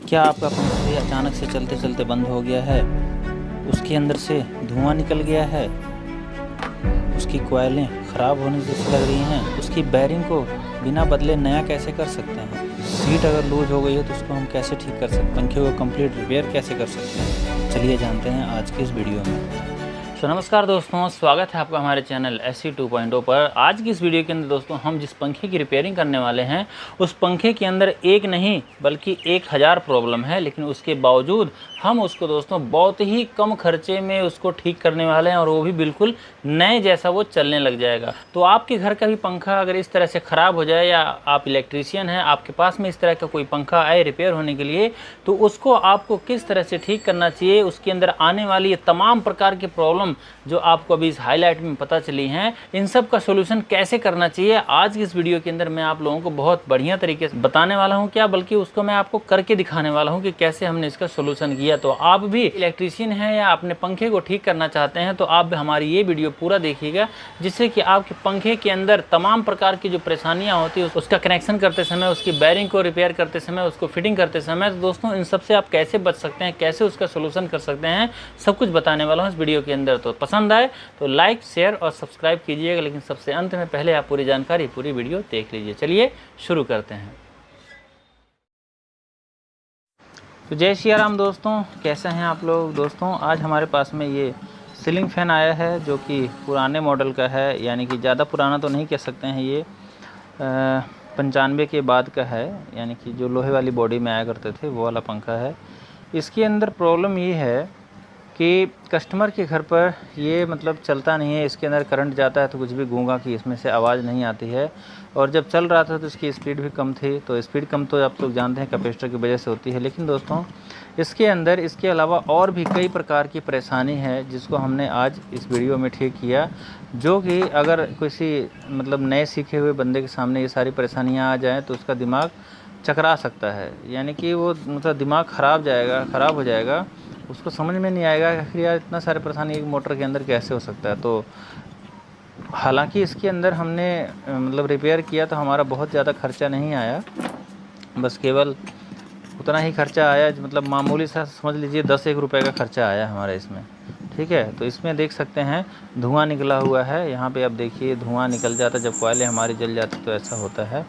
क्या आपका पंखा अचानक से चलते चलते बंद हो गया है? उसके अंदर से धुआं निकल गया है, उसकी कॉइलें ख़राब होने जैसी लग रही हैं, उसकी बेयरिंग को बिना बदले नया कैसे कर सकते हैं? सीट अगर लूज हो गई है तो उसको हम कैसे ठीक कर सकते हैं? पंखे को कंप्लीट रिपेयर कैसे कर सकते हैं? चलिए जानते हैं आज की इस वीडियो में। तो नमस्कार दोस्तों, स्वागत है आपका हमारे चैनल SC 2.0 पर। आज की इस वीडियो के अंदर दोस्तों हम जिस पंखे की रिपेयरिंग करने वाले हैं उस पंखे के अंदर एक नहीं बल्कि 1000 प्रॉब्लम है, लेकिन उसके बावजूद हम उसको दोस्तों बहुत ही कम खर्चे में उसको ठीक करने वाले हैं और वो भी बिल्कुल नए जैसा वो चलने लग जाएगा। तो आपके घर का भी पंखा अगर इस तरह से ख़राब हो जाए या आप इलेक्ट्रीशियन हैं, आपके पास में इस तरह का कोई पंखा आए रिपेयर होने के लिए, तो उसको आपको किस तरह से ठीक करना चाहिए, उसके अंदर आने वाली ये तमाम प्रकार की प्रॉब्लम जो आपको अभी इस हाईलाइट में पता चली हैं, इन सब का सोल्यूशन कैसे करना चाहिए आज की इस वीडियो के अंदर मैं आप लोगों को बहुत बढ़िया तरीके से बताने वाला हूं। क्या बल्कि उसको मैं आपको करके दिखाने वाला हूं कि कैसे हमने इसका सोल्यूशन किया। तो आप भी इलेक्ट्रीशियन हैं या अपने पंखे को ठीक करना चाहते हैं तो आप भी हमारी ये वीडियो पूरा देखिएगा, जिससे कि आपके पंखे के अंदर तमाम प्रकार की जो परेशानियां होती है उसका कनेक्शन करते समय, उसकी बेयरिंग को रिपेयर करते समय, उसको फिटिंग करते समय, तो दोस्तों इन सबसे आप कैसे बच सकते हैं, कैसे उसका सोल्यूशन कर सकते हैं, सब कुछ बताने वाला हूँ इस वीडियो के अंदर। तो पसंद आए तो लाइक, शेयर और सब्सक्राइब कीजिएगा, लेकिन सबसे अंत में पहले आप पूरी जानकारी, पूरी वीडियो देख लीजिए। चलिए शुरू करते हैं। तो जय श्री राम दोस्तों, कैसे हैं आप लोग। दोस्तों आज हमारे पास में ये सीलिंग फ़ैन आया है जो कि पुराने मॉडल का है, यानी कि ज़्यादा पुराना तो नहीं कह सकते हैं, ये 95 के बाद का है, यानी कि जो लोहे वाली बॉडी में आया करते थे वो वाला पंखा है। इसके अंदर प्रॉब्लम ये है कि कस्टमर के घर पर ये मतलब चलता नहीं है, इसके अंदर करंट जाता है तो कुछ भी गूंगा की इसमें से आवाज़ नहीं आती है, और जब चल रहा था तो इसकी स्पीड भी कम थी। तो स्पीड कम तो आप लोग जानते हैं कैपेसिटर की वजह से होती है, लेकिन दोस्तों इसके अंदर इसके अलावा और भी कई प्रकार की परेशानी है जिसको हमने आज इस वीडियो में ठीक किया, जो कि अगर किसी मतलब नए सीखे हुए बंदे के सामने ये सारी परेशानियाँ आ जाएँ तो उसका दिमाग चकरा सकता है, यानी कि वो मतलब दिमाग ख़राब हो जाएगा, उसको समझ में नहीं आएगा आखिर यार इतना सारे परेशानी एक मोटर के अंदर कैसे हो सकता है। तो हालांकि इसके अंदर हमने मतलब रिपेयर किया तो हमारा बहुत ज़्यादा खर्चा नहीं आया, बस केवल उतना ही खर्चा आया, मतलब मामूली सा समझ लीजिए 10-1 रुपये का खर्चा आया हमारा इसमें, ठीक है। तो इसमें देख सकते हैं धुआं निकला हुआ है, यहाँ पे आप देखिए धुआं निकल जाता है जब कॉइलें हमारी जल जाती तो ऐसा होता है।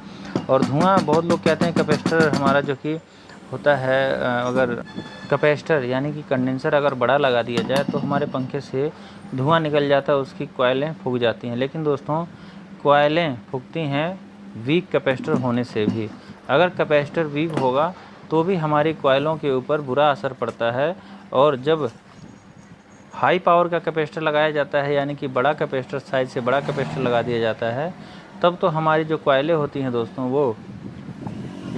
और धुआं बहुत लोग कहते हैं कैपेसिटर हमारा जो कि होता है, अगर कैपेसिटर यानी कि कंडेंसर अगर बड़ा लगा दिया जाए तो हमारे पंखे से धुआं निकल जाता है, उसकी कॉइलें फूक जाती हैं। लेकिन दोस्तों कॉइलें फूकती हैं वीक कैपेसिटर होने से भी। अगर कैपेसिटर वीक होगा तो भी हमारी कॉइलों के ऊपर बुरा असर पड़ता है, और जब हाई पावर का कैपेसिटर लगाया जाता है, यानी कि बड़ा कैपेसिटर, साइज से बड़ा कैपेसिटर लगा दिया जाता है, तब तो हमारी जो कॉइलें होती हैं दोस्तों वो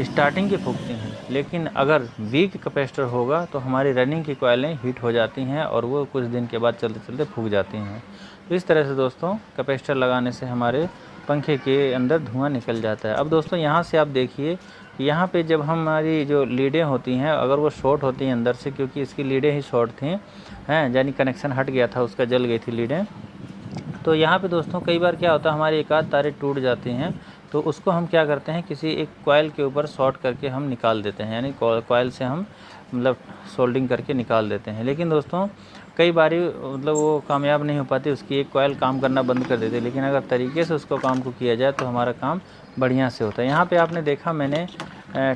स्टार्टिंग की फूकती हैं। लेकिन अगर वीक कैपेसिटर होगा तो हमारी रनिंग की कॉइलें हीट हो जाती हैं और वो कुछ दिन के बाद चलते चलते फूक जाती हैं। तो इस तरह से दोस्तों कैपेसिटर लगाने से हमारे पंखे के अंदर धुआं निकल जाता है। अब दोस्तों यहाँ से आप देखिए कि यहाँ पे जब हमारी जो लीडें होती हैं अगर वो शॉर्ट होती हैं अंदर से, क्योंकि इसकी लीडें ही शॉर्ट थी हैं, यानी कनेक्शन हट गया था उसका, जल गई थी लीडें, तो यहाँ पे दोस्तों कई बार क्या होता है हमारी एक आध तारें टूट जाती हैं, तो उसको हम क्या करते हैं किसी एक कॉइल के ऊपर शॉर्ट करके हम निकाल देते हैं, यानी कॉइल से हम मतलब सोल्डिंग करके निकाल देते हैं। लेकिन दोस्तों कई बार मतलब वो कामयाब नहीं हो पाती, उसकी एक कॉइल काम करना बंद कर देती है। लेकिन अगर तरीके से उसको काम को किया जाए तो हमारा काम बढ़िया से होता है। यहाँ पे आपने देखा मैंने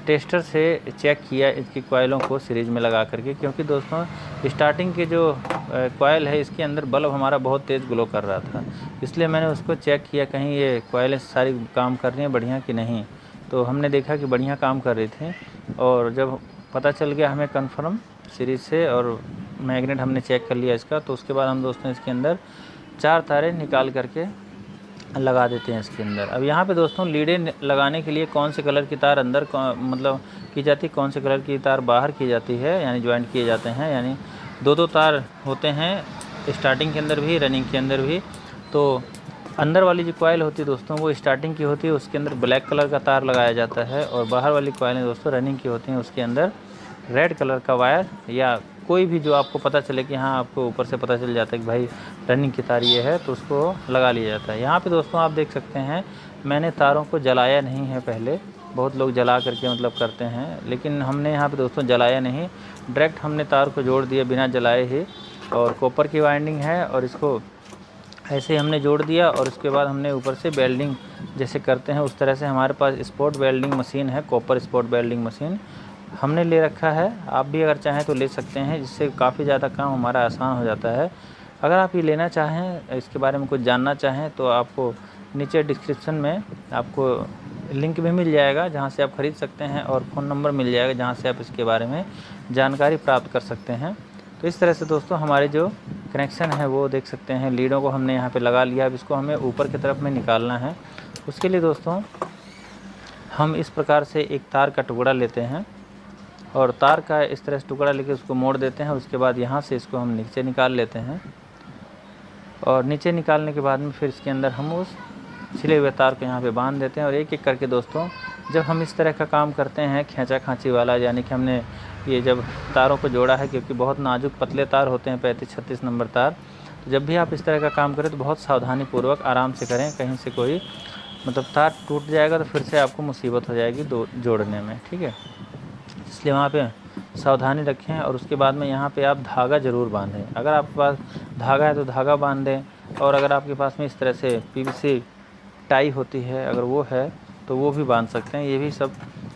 टेस्टर से चेक किया इसकी कॉइलों को सीरीज में लगा करके, क्योंकि दोस्तों स्टार्टिंग के जो कॉइल है इसके अंदर बल्ब हमारा बहुत तेज़ ग्लो कर रहा था, इसलिए मैंने उसको चेक किया कहीं ये कॉइलें सारी काम कर रही हैं बढ़िया कि नहीं। तो हमने देखा कि बढ़िया काम कर रही थी, और जब पता चल गया हमें कंफर्म सीरीज से और मैग्नेट हमने चेक कर लिया इसका, तो उसके बाद हम दोस्तों इसके अंदर 4 तारें निकाल करके लगा देते हैं इसके अंदर। अब यहाँ पे दोस्तों लीडें लगाने के लिए कौन से कलर की तार अंदर मतलब की जाती है, कौन से कलर की तार बाहर की जाती है, यानी ज्वाइंट किए जाते हैं, यानी 2-2 तार होते हैं स्टार्टिंग के अंदर भी रनिंग के अंदर भी। तो अंदर वाली जो कॉइल होती है दोस्तों वो स्टार्टिंग की होती है, उसके अंदर ब्लैक कलर का तार लगाया जाता है, और बाहर वाली कॉइलें दोस्तों रनिंग की होती हैं, उसके अंदर रेड कलर का वायर या कोई भी जो आपको पता चले कि हाँ आपको ऊपर से पता चल जाता है कि भाई रनिंग की तार ये है, तो उसको लगा लिया जाता है। यहाँ पे दोस्तों आप देख सकते हैं मैंने तारों को जलाया नहीं है पहले, बहुत लोग जला करके मतलब करते हैं, लेकिन हमने यहाँ पे दोस्तों जलाया नहीं, डायरेक्ट हमने तार को जोड़ दिया बिना जलाए ही। और कॉपर की वाइंडिंग है और इसको ऐसे ही हमने जोड़ दिया और उसके बाद हमने ऊपर से वेल्डिंग जैसे करते हैं उस तरह से हमारे पास स्पॉट वेल्डिंग मशीन है, कॉपर स्पॉट वेल्डिंग मशीन हमने ले रखा है। आप भी अगर चाहें तो ले सकते हैं, जिससे काफ़ी ज़्यादा काम हमारा आसान हो जाता है। अगर आप ये लेना चाहें, इसके बारे में कुछ जानना चाहें, तो आपको नीचे डिस्क्रिप्शन में आपको लिंक भी मिल जाएगा जहाँ से आप ख़रीद सकते हैं, और फ़ोन नंबर मिल जाएगा जहाँ से आप इसके बारे में जानकारी प्राप्त कर सकते हैं। तो इस तरह से दोस्तों हमारे जो कनेक्शन है वो देख सकते हैं, लीडों को हमने यहाँ पे लगा लिया। अब इसको हमें ऊपर की तरफ में निकालना है। उसके लिए दोस्तों हम इस प्रकार से एक तार का टुकड़ा लेते हैं और तार का इस तरह से टुकड़ा लेके उसको मोड़ देते हैं। उसके बाद यहाँ से इसको हम नीचे निकाल लेते हैं और नीचे निकालने के बाद में फिर इसके अंदर हम उस छिले हुए तार को यहाँ पे बांध देते हैं। और एक एक करके दोस्तों जब हम इस तरह का काम करते हैं खींचा खांची वाला, यानी कि हमने ये जब तारों को जोड़ा है, क्योंकि बहुत नाजुक पतले तार होते हैं 35-36 नंबर तार, तो जब भी आप इस तरह का काम करें तो बहुत सावधानीपूर्वक आराम से करें। कहीं से कोई मतलब तार टूट जाएगा तो फिर से आपको मुसीबत हो जाएगी जोड़ने में, ठीक है। इसलिए वहाँ पे सावधानी रखें। और उसके बाद में यहाँ पे आप धागा ज़रूर बांधें। अगर आपके पास धागा है तो धागा बांध दें, और अगर आपके पास में इस तरह से पीवीसी टाई होती है अगर वो है तो वो भी बांध सकते हैं। ये भी सब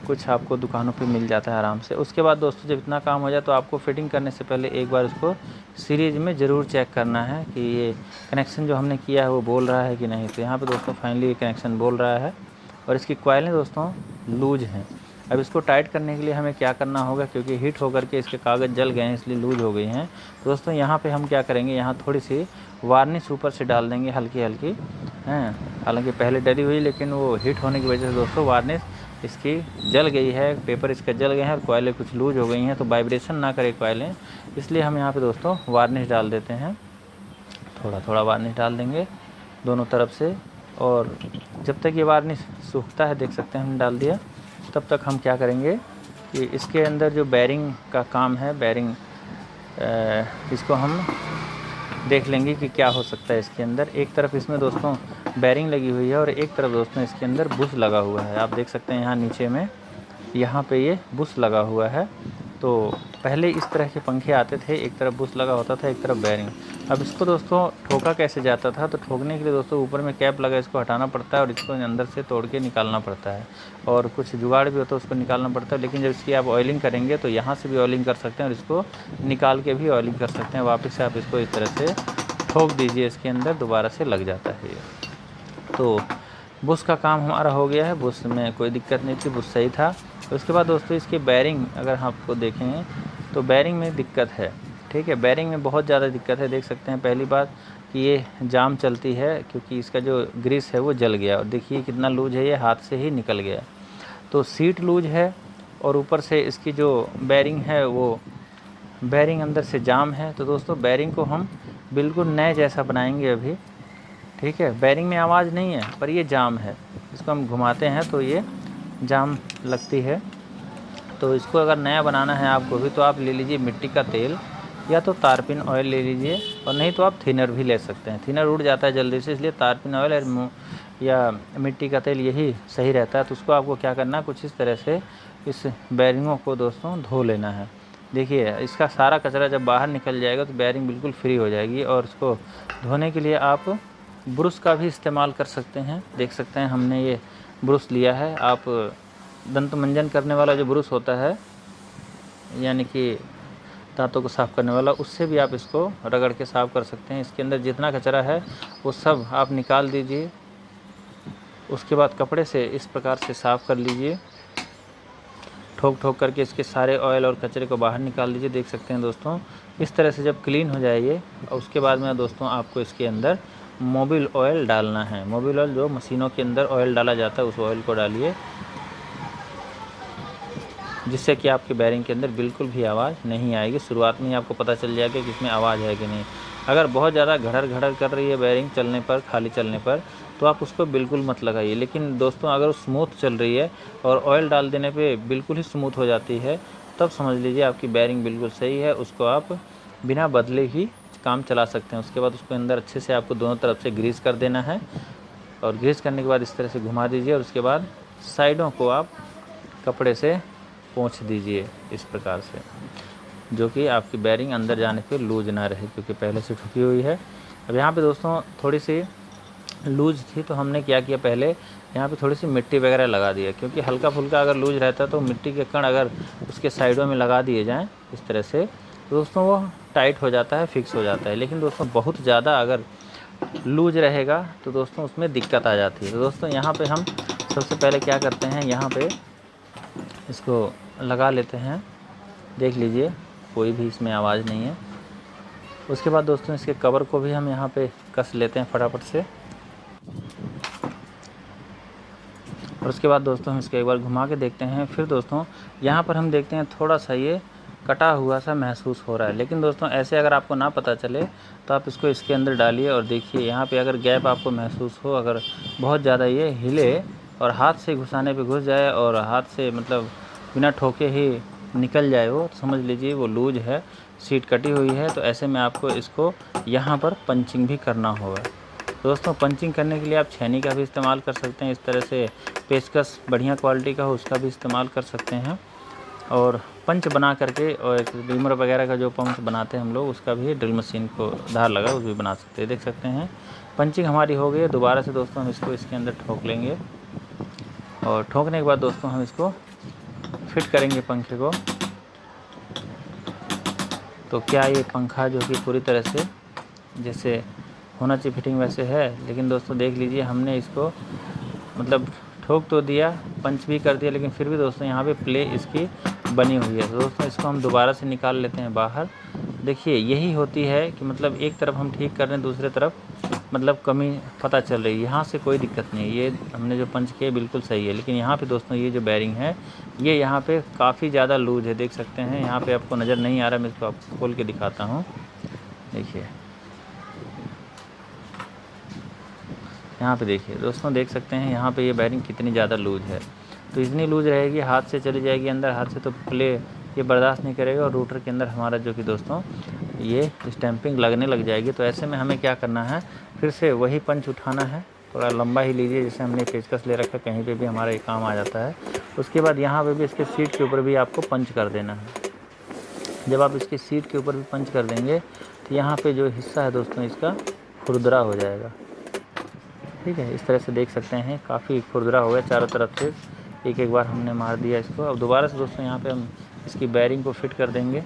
कुछ आपको दुकानों पे मिल जाता है आराम से। उसके बाद दोस्तों जब इतना काम हो जाए तो आपको फिटिंग करने से पहले एक बार उसको सीरीज में ज़रूर चेक करना है कि ये कनेक्शन जो हमने किया है वो बोल रहा है कि नहीं। तो यहाँ पे दोस्तों फाइनली ये कनेक्शन बोल रहा है और इसकी कॉइलें दोस्तों लूज हैं। अब इसको टाइट करने के लिए हमें क्या करना होगा, क्योंकि हीट होकर के इसके कागज़ जल गए हैं इसलिए लूज हो गई हैं। तो दोस्तों यहाँ पे हम क्या करेंगे, यहाँ थोड़ी सी वार्निश ऊपर से डाल देंगे हल्की हल्की हैं। हालांकि पहले डली हुई, लेकिन वो हीट होने की वजह से दोस्तों वार्निश इसकी जल गई है, पेपर इसका जल गए हैं और कॉइलें कुछ लूज हो गई हैं। तो वाइब्रेशन ना करे कॉइलें, इसलिए हम यहाँ पे दोस्तों वार्निश डाल देते हैं। थोड़ा थोड़ा वार्निश डाल देंगे दोनों तरफ से, और जब तक ये वार्निश सूखता है, देख सकते हैं हमने डाल दिया, तब तक हम क्या करेंगे कि इसके अंदर जो बेरिंग का काम है, बेरिंग इसको हम देख लेंगे कि क्या हो सकता है इसके अंदर। एक तरफ इसमें दोस्तों बेरिंग लगी हुई है और एक तरफ दोस्तों इसके अंदर बुश लगा हुआ है। आप देख सकते हैं यहाँ नीचे में, यहाँ पे ये बुश लगा हुआ है। तो पहले इस तरह के पंखे आते थे, एक तरफ बुश लगा होता था, एक तरफ बेरिंग। अब इसको दोस्तों ठोका कैसे जाता था, तो ठोकने के लिए दोस्तों ऊपर में कैप लगा, इसको हटाना पड़ता है और इसको अंदर से तोड़ के निकालना पड़ता है, और कुछ जुगाड़ भी होता है उसको निकालना पड़ता है। लेकिन जब इसकी आप ऑयलिंग करेंगे तो यहाँ से भी ऑयलिंग कर सकते हैं और इसको निकाल के भी ऑयलिंग कर सकते हैं। वापस से आप इसको इस तरह से ठोक दीजिए, इसके अंदर दोबारा से लग जाता है ये। तो बुश का काम हमारा हो गया है, बुश में कोई दिक्कत नहीं थी, बुश सही था। उसके बाद दोस्तों इसके बेरिंग अगर आपको देखें तो बेरिंग में दिक्कत है, ठीक है। बेरिंग में बहुत ज़्यादा दिक्कत है। देख सकते हैं पहली बात कि ये जाम चलती है, क्योंकि इसका जो ग्रीस है वो जल गया, और देखिए कितना लूज है, ये हाथ से ही निकल गया। तो सीट लूज है और ऊपर से इसकी जो बेरिंग है वो बेरिंग अंदर से जाम है। तो दोस्तों बेरिंग को हम बिल्कुल नए जैसा बनाएंगे अभी, ठीक है। बेरिंग में आवाज़ नहीं है पर ये जाम है, इसको हम घुमाते हैं तो ये जाम लगती है। तो इसको अगर नया बनाना है आपको भी, तो आप ले लीजिए मिट्टी का तेल या तो तारपीन ऑयल ले लीजिए, और नहीं तो आप थिनर भी ले सकते हैं। थिनर उड़ जाता है जल्दी से, इसलिए तारपीन ऑयल या मिट्टी का तेल यही सही रहता है। तो उसको आपको क्या करना है, कुछ इस तरह से इस बेरिंगों को दोस्तों धो लेना है। देखिए इसका सारा कचरा जब बाहर निकल जाएगा तो बेरिंग बिल्कुल फ्री हो जाएगी। और इसको धोने के लिए आप ब्रश का भी इस्तेमाल कर सकते हैं। देख सकते हैं हमने ये ब्रश लिया है। आप दंत मंजन करने वाला जो ब्रश होता है, यानी कि दांतों को साफ़ करने वाला, उससे भी आप इसको रगड़ के साफ़ कर सकते हैं। इसके अंदर जितना कचरा है वो सब आप निकाल दीजिए। उसके बाद कपड़े से इस प्रकार से साफ़ कर लीजिए, ठोक ठोक करके इसके सारे ऑयल और कचरे को बाहर निकाल दीजिए। देख सकते हैं दोस्तों इस तरह से जब क्लीन हो जाए ये, और उसके बाद में दोस्तों आपको इसके अंदर मोबिल ऑयल डालना है। मोबिल ऑयल जो मशीनों के अंदर ऑयल डाला जाता है, उस ऑयल को डालिए, जिससे कि आपके बेरिंग के अंदर बिल्कुल भी आवाज़ नहीं आएगी। शुरुआत में ही आपको पता चल जाएगा कि इसमें आवाज़ है कि नहीं। अगर बहुत ज़्यादा घड़र घड़र कर रही है बेरिंग चलने पर, खाली चलने पर, तो आप उसको बिल्कुल मत लगाइए। लेकिन दोस्तों अगर वो स्मूथ चल रही है और ऑयल डाल देने पे बिल्कुल ही स्मूथ हो जाती है, तब समझ लीजिए आपकी बेरिंग बिल्कुल सही है। उसको आप बिना बदले ही काम चला सकते हैं। उसके बाद उसको अंदर अच्छे से आपको दोनों तरफ से ग्रीस कर देना है, और ग्रीस करने के बाद इस तरह से घुमा दीजिए, और उसके बाद साइडों को आप कपड़े से पोंछ दीजिए इस प्रकार से, जो कि आपकी बेरिंग अंदर जाने पे लूज ना रहे, क्योंकि पहले से ठुकी हुई है। अब यहाँ पे दोस्तों थोड़ी सी लूज थी, तो हमने क्या किया, पहले यहाँ पे थोड़ी सी मिट्टी वगैरह लगा दिया, क्योंकि हल्का फुल्का अगर लूज रहता है तो मिट्टी के कण अगर उसके साइडों में लगा दिए जाएँ इस तरह से, तो दोस्तों वो टाइट हो जाता है, फिक्स हो जाता है। लेकिन दोस्तों बहुत ज़्यादा अगर लूज रहेगा तो दोस्तों उसमें दिक्कत आ जाती है। तो दोस्तों यहाँ पे हम सबसे पहले क्या करते हैं, यहाँ पे इसको लगा लेते हैं। देख लीजिए कोई भी इसमें आवाज़ नहीं है। उसके बाद दोस्तों इसके कवर को भी हम यहाँ पे कस लेते हैं फटाफट से। और उसके बाद दोस्तों हम इसको एक बार घुमा के देखते हैं। फिर दोस्तों यहाँ पर हम देखते हैं थोड़ा सा ये कटा हुआ सा महसूस हो रहा है। लेकिन दोस्तों ऐसे अगर आपको ना पता चले तो आप इसको इसके अंदर डालिए और देखिए यहाँ पे अगर गैप आपको महसूस हो, अगर बहुत ज़्यादा ये हिले और हाथ से घुसाने पे घुस जाए और हाथ से मतलब बिना ठोके ही निकल जाए वो, तो समझ लीजिए वो लूज है, सीट कटी हुई है। तो ऐसे में आपको इसको यहाँ पर पंचिंग भी करना होगा। दोस्तों पंचिंग करने के लिए आप छेनी का भी इस्तेमाल कर सकते हैं, इस तरह से पेचकस बढ़िया क्वालिटी का हो उसका भी इस्तेमाल कर सकते हैं। और पंच बना करके, और एक ड्रिमर वगैरह का जो पंच बनाते हैं हम लोग, उसका भी ड्रिल मशीन को धार लगा उस भी बना सकते हैं। देख सकते हैं पंचिंग हमारी हो गई है। दोबारा से दोस्तों हम इसको इसके अंदर ठोक लेंगे, और ठोकने के बाद दोस्तों हम इसको फिट करेंगे पंखे को। तो क्या ये पंखा जो कि पूरी तरह से जैसे होना चाहिए फिटिंग वैसे है, लेकिन दोस्तों देख लीजिए हमने इसको मतलब ठोक तो दिया, पंच भी कर दिया, लेकिन फिर भी दोस्तों यहाँ पे प्ले इसकी बनी हुई है। तो दोस्तों इसको हम दोबारा से निकाल लेते हैं बाहर। देखिए यही होती है कि मतलब एक तरफ हम ठीक कर रहे हैं, दूसरे तरफ मतलब कमी पता चल रही है। यहाँ से कोई दिक्कत नहीं है, ये हमने जो पंच किया बिल्कुल सही है। लेकिन यहाँ पे दोस्तों ये जो बेरिंग है ये यहाँ पे काफ़ी ज़्यादा लूज है। देख सकते हैं यहाँ पे आपको नज़र नहीं आ रहा, मैं इसको आपको खोल के दिखाता हूँ। देखिए यहाँ पे देखिए दोस्तों, देख सकते हैं यहाँ पे ये बेरिंग कितनी ज़्यादा लूज है। तो इतनी लूज रहेगी, हाथ से चली जाएगी अंदर, हाथ से तो प्ले ये बर्दाश्त नहीं करेगा, और रूटर के अंदर हमारा जो कि दोस्तों ये स्टैंपिंग लगने लग जाएगी। तो ऐसे में हमें क्या करना है, फिर से वही पंच उठाना है, थोड़ा लंबा ही लीजिए, जैसे हमने पेचकस ले रखा, कहीं पे भी हमारा ये काम आ जाता है। उसके बाद यहाँ पे भी इसके सीट के ऊपर भी आपको पंच कर देना है। जब आप इसकी सीट के ऊपर भी पंच कर देंगे तो यहाँ पे जो हिस्सा है दोस्तों इसका खुरदरा हो जाएगा। ठीक है, इस तरह से देख सकते हैं काफ़ी खुरदरा हो गया चारों तरफ से। एक बार हमने मार दिया इसको। अब दोबारा से दोस्तों यहाँ पे हम इसकी बेरिंग को फिट कर देंगे,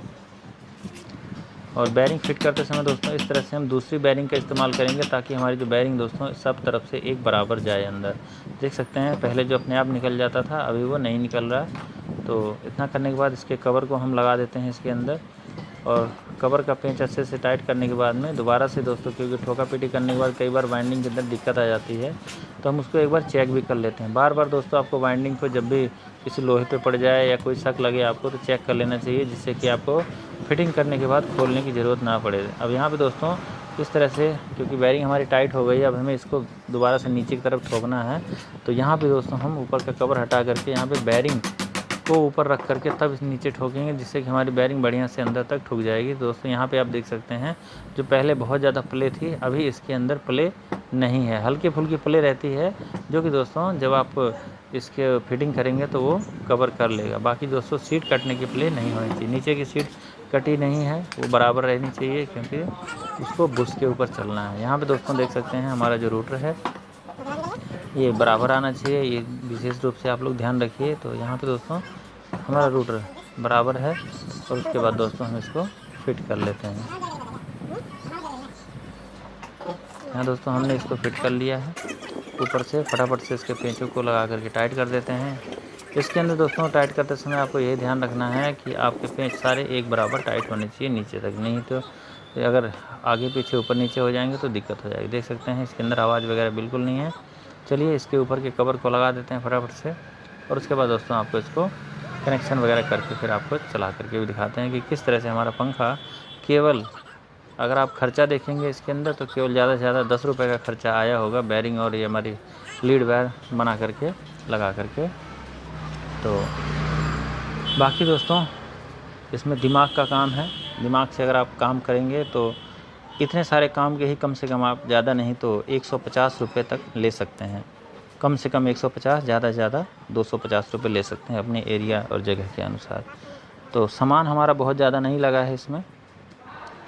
और बेरिंग फिट करते समय दोस्तों इस तरह से हम दूसरी बेरिंग का इस्तेमाल करेंगे, ताकि हमारी जो बेरिंग दोस्तों सब तरफ से एक बराबर जाए अंदर। देख सकते हैं पहले जो अपने आप निकल जाता था, अभी वो नहीं निकल रहा। तो इतना करने के बाद इसके कवर को हम लगा देते हैं इसके अंदर, और कवर का पेंच अच्छे से टाइट करने के बाद में दोबारा से दोस्तों, क्योंकि ठोका पीटी करने के बाद कई बार वाइंडिंग के अंदर दिक्कत आ जाती है, तो हम उसको एक बार चेक भी कर लेते हैं। बार बार दोस्तों आपको वाइंडिंग को जब भी किसी लोहे पे पड़ जाए या कोई शक लगे आपको, तो चेक कर लेना चाहिए, जिससे कि आपको फिटिंग करने के बाद खोलने की ज़रूरत ना पड़े। अब यहाँ पे दोस्तों इस तरह से, क्योंकि बेरिंग हमारी टाइट हो गई है, अब हमें इसको दोबारा से नीचे की तरफ ठोकना है। तो यहाँ पे दोस्तों हम ऊपर का कवर हटा करके यहाँ पे बेरिंग को ऊपर रख करके तब इस नीचे ठोकेंगे, जिससे कि हमारी बेरिंग बढ़िया से अंदर तक ठुक जाएगी। दोस्तों यहाँ पे आप देख सकते हैं जो पहले बहुत ज़्यादा प्ले थी, अभी इसके अंदर प्ले नहीं है, हल्की फुल्की प्ले रहती है, जो कि दोस्तों जब आप इसके फिटिंग करेंगे तो वो कवर कर लेगा। बाकी दोस्तों सीट कटने की प्ले नहीं होनी चाहिए, नीचे की सीट कटी नहीं है, वो बराबर रहनी चाहिए, क्योंकि उसको बुश के ऊपर चलना है। यहाँ पे दोस्तों देख सकते हैं हमारा जो रूटर है ये बराबर आना चाहिए, ये विशेष रूप से आप लोग ध्यान रखिए। तो यहाँ पे दोस्तों हमारा रूटर बराबर है, और उसके बाद दोस्तों हम इसको फिट कर लेते हैं। यहाँ दोस्तों हमने इसको फिट कर लिया है, ऊपर से फटाफट से इसके पेंचों को लगा करके टाइट कर देते हैं। इसके अंदर दोस्तों टाइट करते समय आपको ये ध्यान रखना है कि आपके पेंच सारे एक बराबर टाइट होने चाहिए नीचे तक, नहीं तो अगर आगे पीछे ऊपर नीचे हो जाएंगे तो दिक्कत हो जाएगी। देख सकते हैं इसके अंदर आवाज़ वगैरह बिल्कुल नहीं है। चलिए इसके ऊपर के कवर को लगा देते हैं फटाफट से, और उसके बाद दोस्तों आपको इसको कनेक्शन वगैरह करके फिर आपको चला करके भी दिखाते हैं कि किस तरह से हमारा पंखा, केवल अगर आप खर्चा देखेंगे इसके अंदर तो केवल ज़्यादा से ज़्यादा 10 रुपये का खर्चा आया होगा, बेरिंग और ये हमारी लीड वायर बना करके लगा करके। तो बाकी दोस्तों इसमें दिमाग का काम है, दिमाग से अगर आप काम करेंगे तो इतने सारे काम के ही कम से कम आप ज़्यादा नहीं तो 150 रुपये तक ले सकते हैं। कम से कम 150, ज़्यादा से ज़्यादा 250 रुपये ले सकते हैं अपने एरिया और जगह के अनुसार। तो सामान हमारा बहुत ज़्यादा नहीं लगा है इसमें।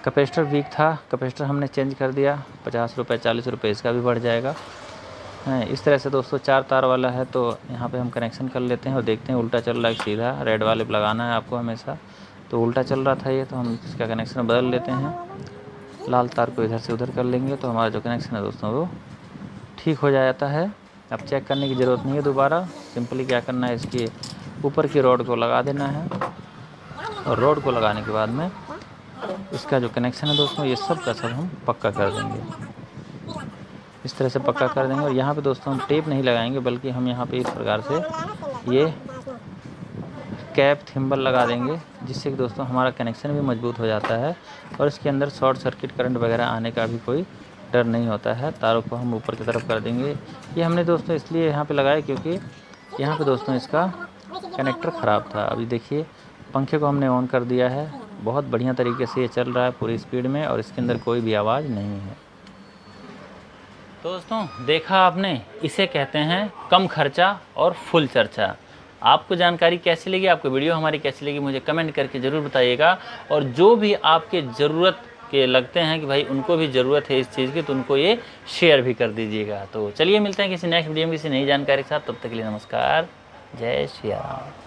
कैपेसिटर वीक था, कैपेसिटर हमने चेंज कर दिया, 50 रुपये 40 रुपये इसका भी बढ़ जाएगा। इस तरह से दोस्तों 4 तार वाला है, तो यहाँ पे हम कनेक्शन कर लेते हैं और देखते हैं उल्टा चल रहा है सीधा। रेड वाले पे लगाना है आपको हमेशा, तो उल्टा चल रहा था ये, तो हम इसका कनेक्शन बदल लेते हैं। लाल तार को इधर से उधर कर लेंगे तो हमारा जो कनेक्शन है दोस्तों वो ठीक हो जाता है। अब चेक करने की ज़रूरत नहीं है दोबारा, सिंपली क्या करना है, इसकी ऊपर की रॉड को लगा देना है और रॉड को लगाने के बाद में इसका जो कनेक्शन है दोस्तों ये सब का सब हम पक्का कर देंगे। इस तरह से पक्का कर देंगे और यहाँ पे दोस्तों हम टेप नहीं लगाएंगे, बल्कि हम यहाँ पे इस प्रकार से ये कैप थिम्बल लगा देंगे, जिससे कि दोस्तों हमारा कनेक्शन भी मजबूत हो जाता है और इसके अंदर शॉर्ट सर्किट करंट वगैरह आने का भी कोई डर नहीं होता है। तारों को हम ऊपर की तरफ कर देंगे। ये हमने दोस्तों इसलिए यहाँ पे लगाया क्योंकि यहाँ पे दोस्तों इसका कनेक्टर ख़राब था। अभी देखिए पंखे को हमने ऑन कर दिया है, बहुत बढ़िया तरीके से ये चल रहा है पूरी स्पीड में और इसके अंदर कोई भी आवाज़ नहीं है। दोस्तों देखा आपने, इसे कहते हैं कम खर्चा और फुल चर्चा। आपको जानकारी कैसी लगी, आपको वीडियो हमारी कैसी लगी, मुझे कमेंट करके ज़रूर बताइएगा। और जो भी आपके ज़रूरत के लगते हैं कि भाई उनको भी ज़रूरत है इस चीज़ की, तो उनको ये शेयर भी कर दीजिएगा। तो चलिए मिलते हैं किसी नेक्स्ट वीडियो में किसी नई जानकारी के साथ। तब तक के लिए नमस्कार, जय श्री राम।